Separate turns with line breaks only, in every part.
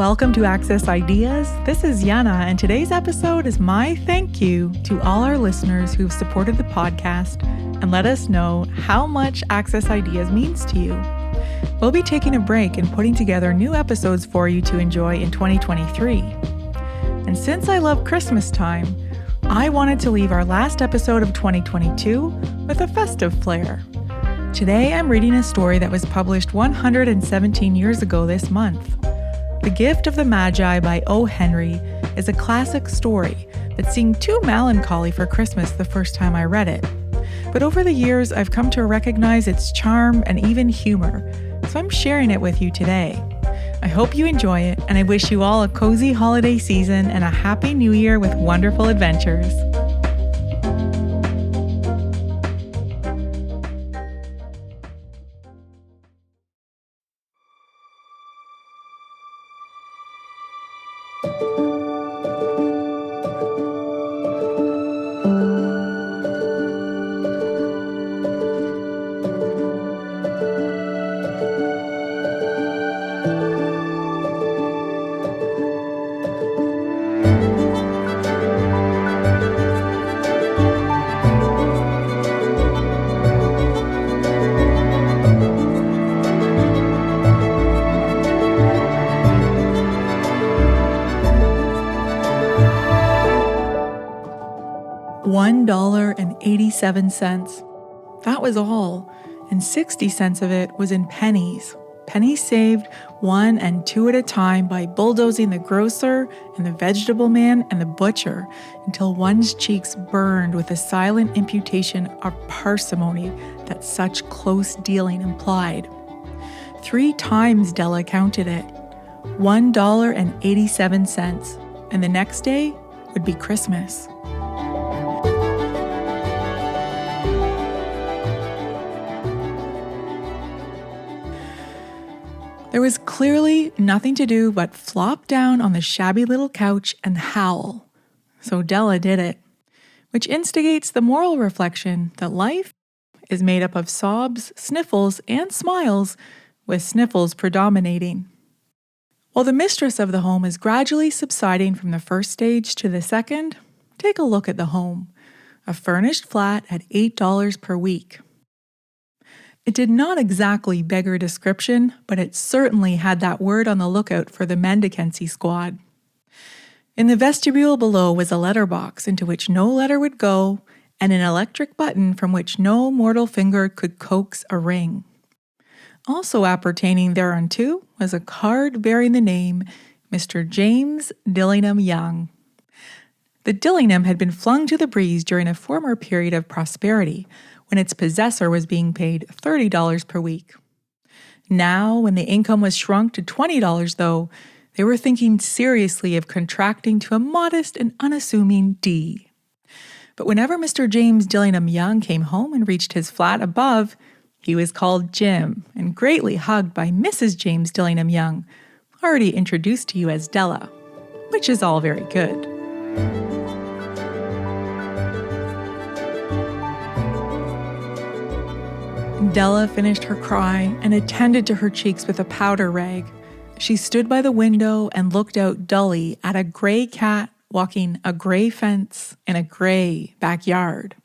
welcome to Access Ideas. This is Yana, and today's episode is my thank you to all our listeners who've supported the podcast and let us know how much Access Ideas means to you. We'll be taking a break and putting together new episodes for you to enjoy in 2023. And since I love Christmas time, I wanted to leave our last episode of 2022 with a festive flair. Today, I'm reading a story that was published 117 years ago this month. The Gift of the Magi by O. Henry is a classic story that seemed too melancholy for Christmas the first time I read it. But over the years, I've come to recognize its charm and even humor, so I'm sharing it with you today. I hope you enjoy it, and I wish you all a cozy holiday season and a happy new year with wonderful adventures. $1.87. That was all, and 60 cents of it was in pennies. Pennies saved 1 and 2 at a time by bulldozing the grocer and the vegetable man and the butcher until one's cheeks burned with the silent imputation of parsimony that such close dealing implied. 3 times Della counted it. $1.87, and the next day would be Christmas. There was clearly nothing to do but flop down on the shabby little couch and howl. So Della did it, which instigates the moral reflection that life is made up of sobs, sniffles, and smiles, with sniffles predominating. While the mistress of the home is gradually subsiding from the first stage to the second, take a look at the home, a furnished flat at $8 per week. It did not exactly beggar description, but it certainly had that word on the lookout for the mendicancy squad. In the vestibule below was a letterbox into which no letter would go, and an electric button from which no mortal finger could coax a ring. Also appertaining thereunto was a card bearing the name Mr. James Dillingham Young. The Dillingham had been flung to the breeze during a former period of prosperity, when its possessor was being paid $30 per week. Now, when the income was shrunk to $20, though, they were thinking seriously of contracting to a modest and unassuming D. But whenever Mr. James Dillingham Young came home and reached his flat above, he was called Jim and greatly hugged by Mrs. James Dillingham Young, already introduced to you as Della, which is all very good. Della finished her cry and attended to her cheeks with a powder rag. She stood by the window and looked out dully at a gray cat walking a gray fence in a gray backyard.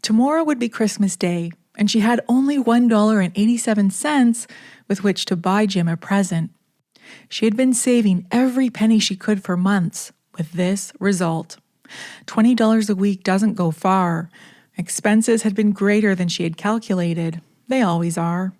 Tomorrow would be Christmas Day, and she had only $1.87 with which to buy Jim a present. She had been saving every penny she could for months, with this result. $20 a week doesn't go far. Expenses had been greater than she had calculated. They always are.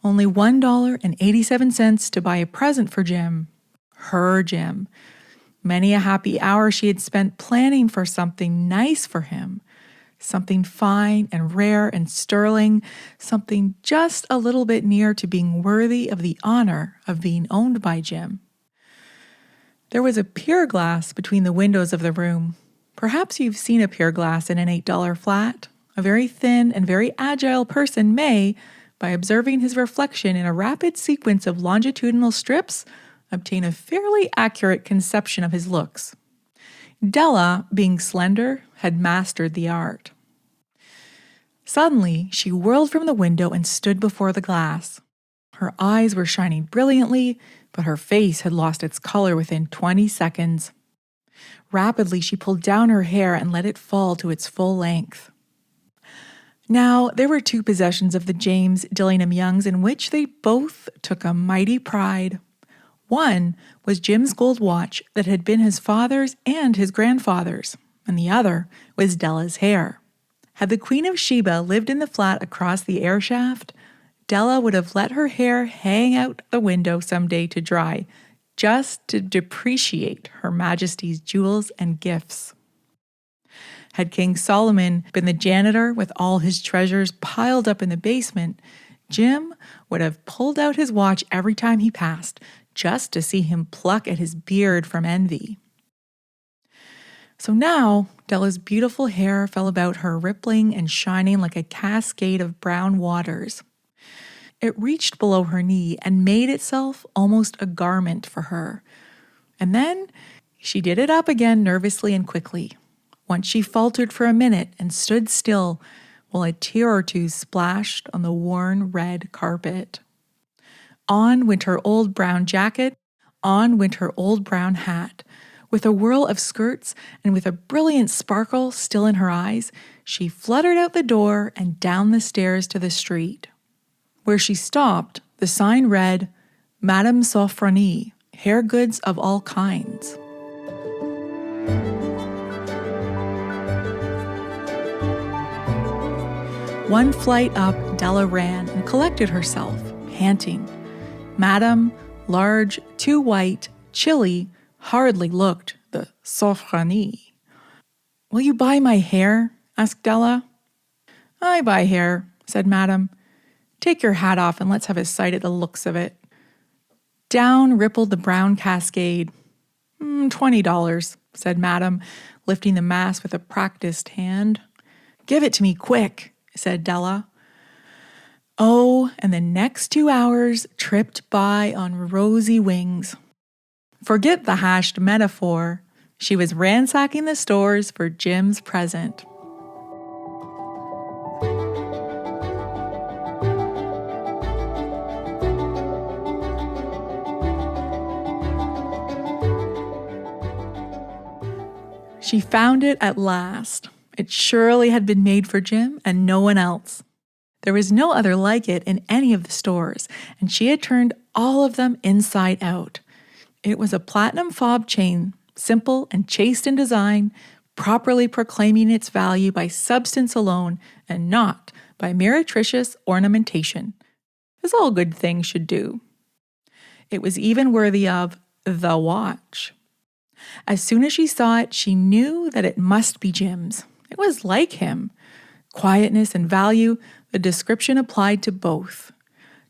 Only $1.87 to buy a present for Jim. Her Jim. Many a happy hour she had spent planning for something nice for him. Something fine and rare and sterling. Something just a little bit near to being worthy of the honor of being owned by Jim. There was a pier glass between the windows of the room. Perhaps you've seen a pier glass in an $8 flat. A very thin and very agile person may, by observing his reflection in a rapid sequence of longitudinal strips, obtain a fairly accurate conception of his looks. Della, being slender, had mastered the art. Suddenly, she whirled from the window and stood before the glass. Her eyes were shining brilliantly, but her face had lost its color within 20 seconds. Rapidly, she pulled down her hair and let it fall to its full length. Now, there were two possessions of the James Dillingham Youngs in which they both took a mighty pride. One was Jim's gold watch that had been his father's and his grandfather's, and the other was Della's hair. Had the Queen of Sheba lived in the flat across the air shaft, Della would have let her hair hang out the window someday to dry, just to depreciate Her Majesty's jewels and gifts. Had King Solomon been the janitor with all his treasures piled up in the basement, Jim would have pulled out his watch every time he passed, just to see him pluck at his beard from envy. So now, Della's beautiful hair fell about her, rippling and shining like a cascade of brown waters. It reached below her knee and made itself almost a garment for her. And then she did it up again nervously and quickly. Once she faltered for a minute and stood still while a tear or two splashed on the worn red carpet. On went her old brown jacket, on went her old brown hat. With a whirl of skirts and with a brilliant sparkle still in her eyes, she fluttered out the door and down the stairs to the street. Where she stopped, the sign read, Madame Sofronie, hair goods of all kinds. One flight up, Della ran and collected herself, panting. Madame, large, too white, chilly, hardly looked the Sofronie. Will you buy my hair? Asked Della. I buy hair, said Madame. Take your hat off and let's have a sight at the looks of it. Down rippled the brown cascade. $20, said Madame, lifting the mass with a practiced hand. Give it to me quick, said Della. Oh, and the next 2 hours tripped by on rosy wings. Forget the hashed metaphor. She was ransacking the stores for Jim's present. She found it at last. It surely had been made for Jim and no one else. There was no other like it in any of the stores, and she had turned all of them inside out. It was a platinum fob chain, simple and chaste in design, properly proclaiming its value by substance alone and not by meretricious ornamentation, as all good things should do. It was even worthy of the watch. As soon as she saw it, she knew that it must be Jim's. It was like him. Quietness and value, the description applied to both.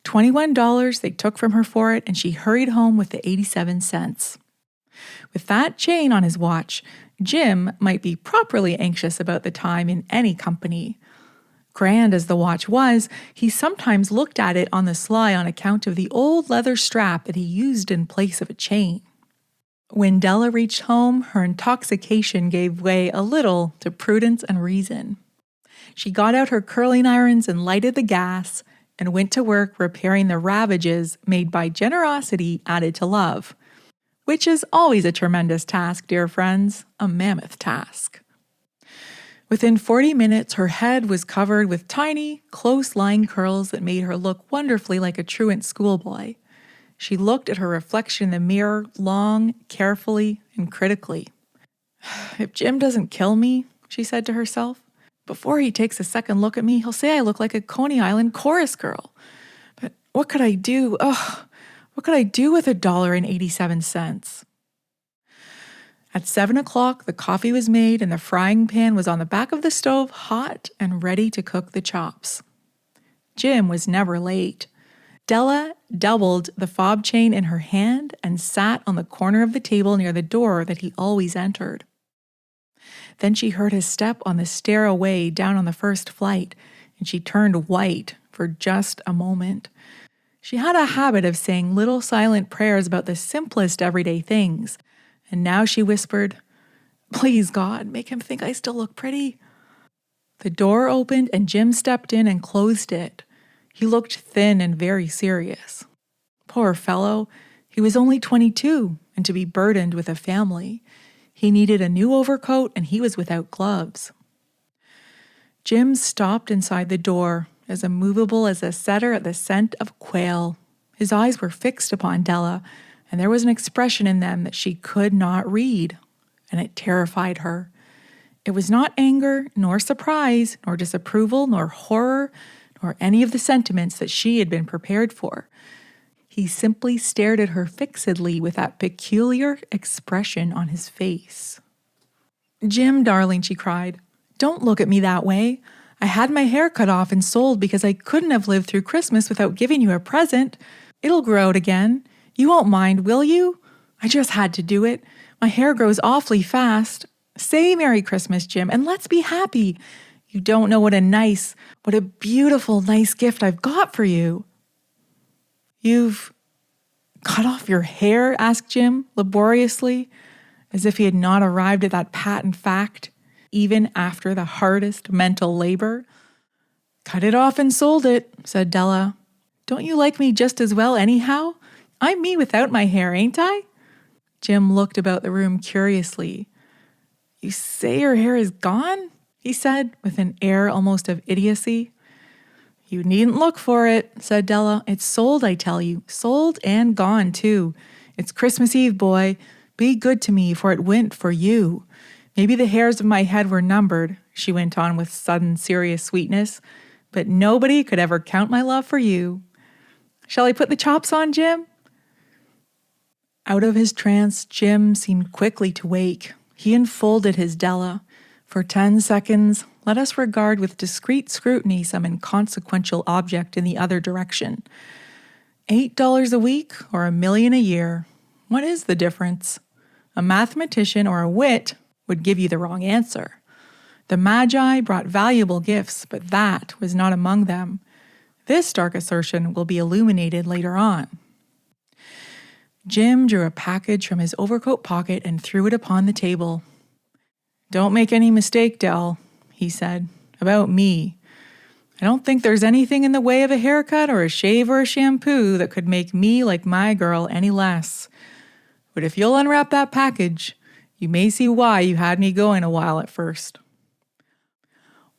$21 they took from her for it, and she hurried home with the 87 cents. With that chain on his watch, Jim might be properly anxious about the time in any company. Grand as the watch was, he sometimes looked at it on the sly on account of the old leather strap that he used in place of a chain. When Della reached home, her intoxication gave way a little to prudence and reason. She got out her curling irons and lighted the gas and went to work repairing the ravages made by generosity added to love, which is always a tremendous task, dear friends, a mammoth task. Within 40 minutes, her head was covered with tiny, close-lying curls that made her look wonderfully like a truant schoolboy. She looked at her reflection in the mirror long, carefully, and critically. If Jim doesn't kill me, she said to herself, before he takes a second look at me, he'll say I look like a Coney Island chorus girl. But what could I do? What could I do with $1.87? At 7 o'clock, the coffee was made and the frying pan was on the back of the stove, hot and ready to cook the chops. Jim was never late. Della doubled the fob chain in her hand and sat on the corner of the table near the door that he always entered. Then she heard his step on the stairway down on the first flight, and she turned white for just a moment. She had a habit of saying little silent prayers about the simplest everyday things, and now she whispered, "Please, God, make him think I still look pretty." The door opened and Jim stepped in and closed it. He looked thin and very serious. Poor fellow, he was only 22, and to be burdened with a family. He needed a new overcoat, and he was without gloves. Jim stopped inside the door, as immovable as a setter at the scent of quail. His eyes were fixed upon Della, and there was an expression in them that she could not read, and it terrified her. It was not anger, nor surprise, nor disapproval, nor horror, nor any of the sentiments that she had been prepared for. He simply stared at her fixedly with that peculiar expression on his face. "Jim, darling," she cried, "don't look at me that way. I had my hair cut off and sold because I couldn't have lived through Christmas without giving you a present. It'll grow out again. You won't mind, will you? I just had to do it. My hair grows awfully fast. Say Merry Christmas, Jim, and let's be happy. You don't know what a beautiful, nice gift I've got for you." "You've cut off your hair?" asked Jim, laboriously, as if he had not arrived at that patent fact, even after the hardest mental labor. "Cut it off and sold it," said Della. "Don't you like me just as well anyhow? I'm me without my hair, ain't I?" Jim looked about the room curiously. "You say your hair is gone?" he said, with an air almost of idiocy. "You needn't look for it," said Della. "It's sold, I tell you. Sold and gone, too. It's Christmas Eve, boy. Be good to me, for it went for you. Maybe the hairs of my head were numbered," she went on with sudden serious sweetness, "but nobody could ever count my love for you. Shall I put the chops on, Jim?" Out of his trance, Jim seemed quickly to wake. He enfolded his Della. For 10 seconds, let us regard with discreet scrutiny some inconsequential object in the other direction. $8 a week or $1 million a year? What is the difference? A mathematician or a wit would give you the wrong answer. The Magi brought valuable gifts, but that was not among them. This dark assertion will be illuminated later on. Jim drew a package from his overcoat pocket and threw it upon the table. "Don't make any mistake, Dell," he said, "about me. I don't think there's anything in the way of a haircut or a shave or a shampoo that could make me like my girl any less. But if you'll unwrap that package, you may see why you had me going a while at first."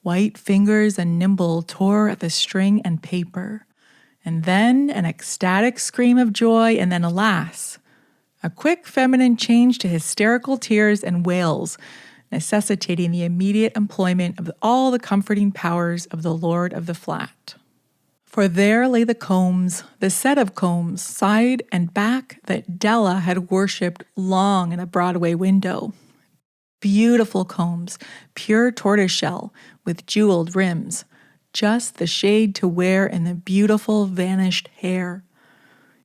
White fingers and nimble tore at the string and paper, and then an ecstatic scream of joy, and then alas, a quick feminine change to hysterical tears and wails, necessitating the immediate employment of all the comforting powers of the Lord of the Flat. For there lay the combs, the set of combs, side and back, that Della had worshipped long in a Broadway window. Beautiful combs, pure tortoiseshell, with jeweled rims, just the shade to wear in the beautiful vanished hair.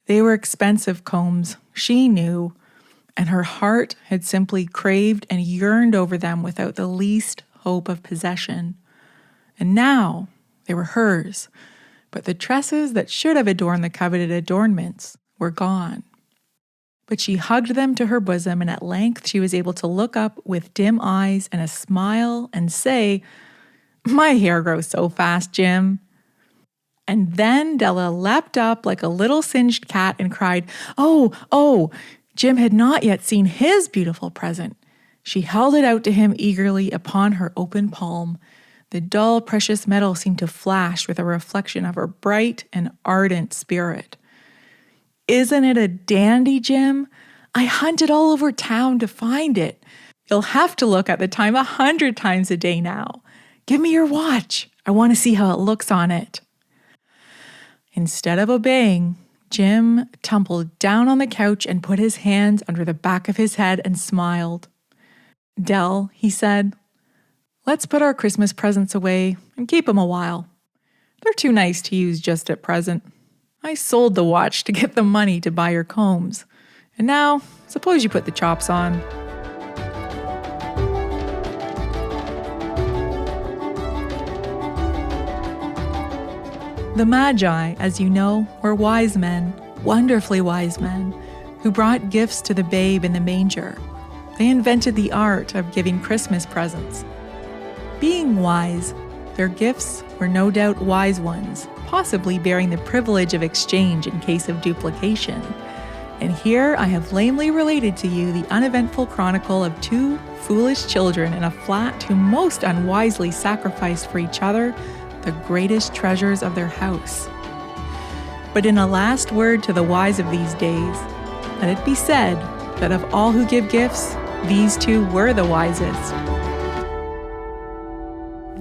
They were expensive combs, she knew, and her heart had simply craved and yearned over them without the least hope of possession. And now they were hers, but the tresses that should have adorned the coveted adornments were gone. But she hugged them to her bosom, and at length she was able to look up with dim eyes and a smile and say, "My hair grows so fast, Jim." And then Della leapt up like a little singed cat and cried, "Oh, oh!" Jim had not yet seen his beautiful present. She held it out to him eagerly upon her open palm. The dull, precious metal seemed to flash with a reflection of her bright and ardent spirit. "Isn't it a dandy, Jim? I hunted all over town to find it. You'll have to look at the time 100 times a day now. Give me your watch. I want to see how it looks on it." Instead of obeying, Jim tumbled down on the couch and put his hands under the back of his head and smiled. "Dell," he said, "let's put our Christmas presents away and keep them a while. They're too nice to use just at present. I sold the watch to get the money to buy your combs. And now, suppose you put the chops on." The Magi, as you know, were wise men, wonderfully wise men, who brought gifts to the babe in the manger. They invented the art of giving Christmas presents. Being wise, their gifts were no doubt wise ones, possibly bearing the privilege of exchange in case of duplication. And here I have lamely related to you the uneventful chronicle of two foolish children in a flat who most unwisely sacrificed for each other the greatest treasures of their house. But in a last word to the wise of these days, let it be said that of all who give gifts, these two were the wisest.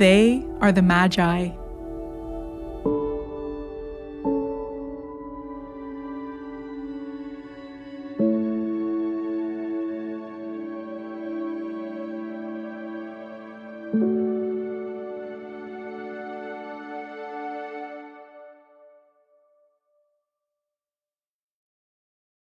They are the Magi,